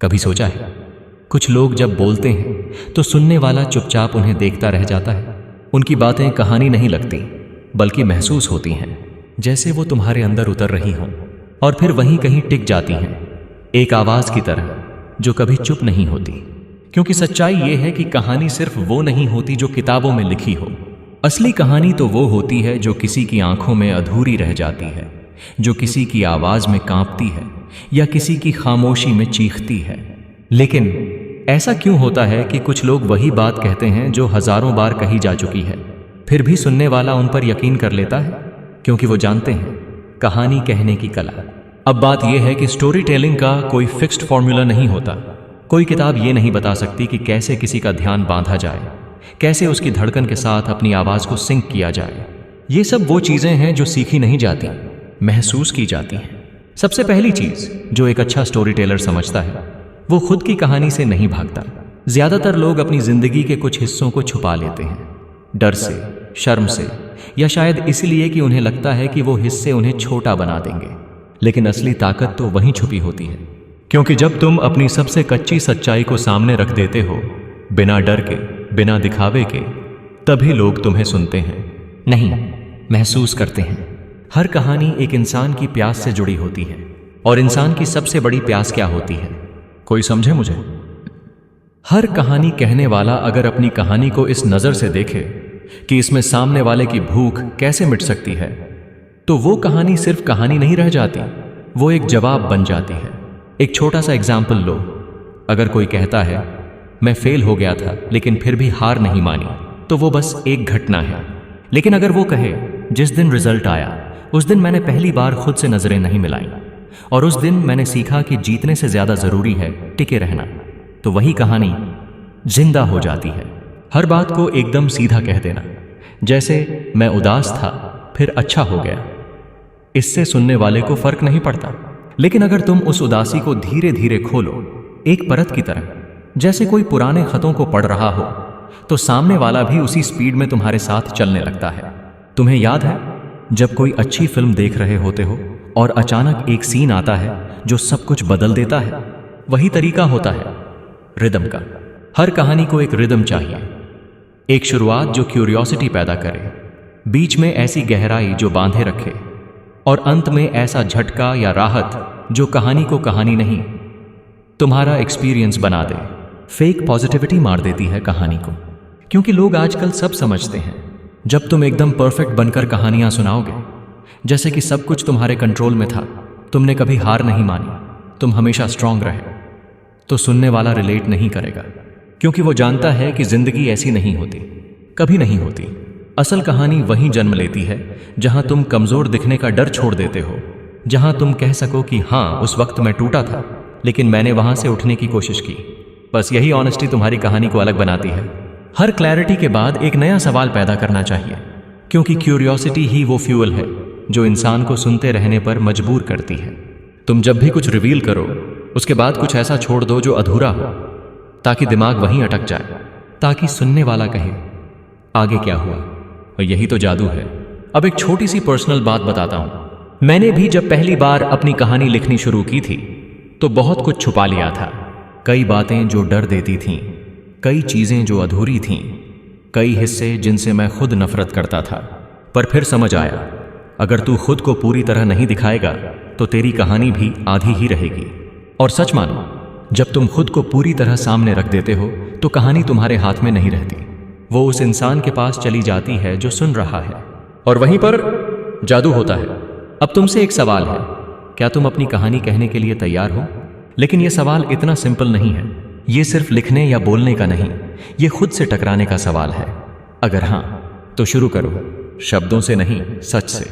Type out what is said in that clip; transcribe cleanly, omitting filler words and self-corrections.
कभी सोचा है, कुछ लोग जब बोलते हैं तो सुनने वाला चुपचाप उन्हें देखता रह जाता है। उनकी बातें कहानी नहीं लगती, बल्कि महसूस होती हैं, जैसे वो तुम्हारे अंदर उतर रही हों और फिर वहीं कहीं टिक जाती हैं, एक आवाज की तरह जो कभी चुप नहीं होती। क्योंकि सच्चाई ये है कि कहानी सिर्फ वो नहीं होती जो किताबों में लिखी हो। असली कहानी तो वो होती है जो किसी की आंखों में अधूरी रह जाती है, जो किसी की आवाज में कांपती है या किसी की खामोशी में चीखती है। लेकिन ऐसा क्यों होता है कि कुछ लोग वही बात कहते हैं जो हजारों बार कही जा चुकी है, फिर भी सुनने वाला उन पर यकीन कर लेता है? क्योंकि वो जानते हैं कहानी कहने की कला। अब बात यह है कि स्टोरी टेलिंग का कोई फिक्स्ड फॉर्मूला नहीं होता। कोई किताब ये नहीं बता सकती कि कैसे किसी का ध्यान बांधा जाए, कैसे उसकी धड़कन के साथ अपनी आवाज को सिंक किया जाए। ये सब वो चीजें हैं जो सीखी नहीं जाती, महसूस की जाती हैं। सबसे पहली चीज जो एक अच्छा स्टोरी टेलर समझता है, वो खुद की कहानी से नहीं भागता। ज्यादातर लोग अपनी जिंदगी के कुछ हिस्सों को छुपा लेते हैं, डर से, शर्म से, या शायद इसलिए कि उन्हें लगता है कि वो हिस्से उन्हें छोटा बना देंगे। लेकिन असली ताकत तो वहीं छुपी होती है, क्योंकि जब तुम अपनी सबसे कच्ची सच्चाई को सामने रख देते हो, बिना डर के, बिना दिखावे के, तभी लोग तुम्हें सुनते हैं, नहीं महसूस करते हैं। हर कहानी एक इंसान की प्यास से जुड़ी होती है, और इंसान की सबसे बड़ी प्यास क्या होती है? कोई समझे मुझे? हर कहानी कहने वाला अगर अपनी कहानी को इस नजर से देखे कि इसमें सामने वाले की भूख कैसे मिट सकती है, तो वो कहानी सिर्फ कहानी नहीं रह जाती, वो एक जवाब बन जाती है। एक छोटा सा एग्जाम्पल लो। अगर कोई कहता है मैं फेल हो गया था लेकिन फिर भी हार नहीं मानी, तो वो बस एक घटना है। लेकिन अगर वो कहे जिस दिन रिजल्ट आया उस दिन मैंने पहली बार खुद से नजरें नहीं मिलाई, और उस दिन मैंने सीखा कि जीतने से ज्यादा जरूरी है टिके रहना, तो वही कहानी जिंदा हो जाती है। हर बात को एकदम सीधा कह देना, जैसे मैं उदास था फिर अच्छा हो गया, इससे सुनने वाले को फर्क नहीं पड़ता। लेकिन अगर तुम उस उदासी को धीरे धीरे खोलो, एक परत की तरह, जैसे कोई पुराने खतों को पढ़ रहा हो, तो सामने वाला भी उसी स्पीड में तुम्हारे साथ चलने लगता है। तुम्हें याद है जब कोई अच्छी फिल्म देख रहे होते हो और अचानक एक सीन आता है जो सब कुछ बदल देता है? वही तरीका होता है रिदम का। हर कहानी को एक रिदम चाहिए, एक शुरुआत जो क्यूरियोसिटी पैदा करे, बीच में ऐसी गहराई जो बांधे रखे, और अंत में ऐसा झटका या राहत जो कहानी को कहानी नहीं, तुम्हारा एक्सपीरियंस बना दे। फेक पॉजिटिविटी मार देती है कहानी को, क्योंकि लोग आजकल सब समझते हैं। जब तुम एकदम परफेक्ट बनकर कहानियां सुनाओगे, जैसे कि सब कुछ तुम्हारे कंट्रोल में था, तुमने कभी हार नहीं मानी, तुम हमेशा स्ट्रांग रहे, तो सुनने वाला रिलेट नहीं करेगा, क्योंकि वो जानता है कि जिंदगी ऐसी नहीं होती, कभी नहीं होती। असल कहानी वहीं जन्म लेती है जहां तुम कमजोर दिखने का डर छोड़ देते हो, जहां तुम कह सको कि हाँ उस वक्त मैं टूटा था लेकिन मैंने वहां से उठने की कोशिश की। बस यही ऑनेस्टी तुम्हारी कहानी को अलग बनाती है। हर क्लैरिटी के बाद एक नया सवाल पैदा करना चाहिए, क्योंकि क्यूरियोसिटी ही वो फ्यूल है जो इंसान को सुनते रहने पर मजबूर करती है। तुम जब भी कुछ रिवील करो, उसके बाद कुछ ऐसा छोड़ दो जो अधूरा हो, ताकि दिमाग वहीं अटक जाए, ताकि सुनने वाला कहे आगे क्या हुआ। और यही तो जादू है। अब एक छोटी सी पर्सनल बात बताता हूं। मैंने भी जब पहली बार अपनी कहानी लिखनी शुरू की थी तो बहुत कुछ छुपा लिया था। कई बातें जो डर देती थीं, कई चीजें जो अधूरी थीं, कई हिस्से जिनसे मैं खुद नफरत करता था। पर फिर समझ आया, अगर तू खुद को पूरी तरह नहीं दिखाएगा तो तेरी कहानी भी आधी ही रहेगी। और सच मानो, जब तुम खुद को पूरी तरह सामने रख देते हो तो कहानी तुम्हारे हाथ में नहीं रहती, वो उस इंसान के पास चली जाती है जो सुन रहा है, और वहीं पर जादू होता है। अब तुमसे एक सवाल है, क्या तुम अपनी कहानी कहने के लिए तैयार हो? लेकिन यह सवाल इतना सिंपल नहीं है। ये सिर्फ लिखने या बोलने का नहीं, ये खुद से टकराने का सवाल है। अगर हाँ, तो शुरू करो, शब्दों से नहीं, सच से।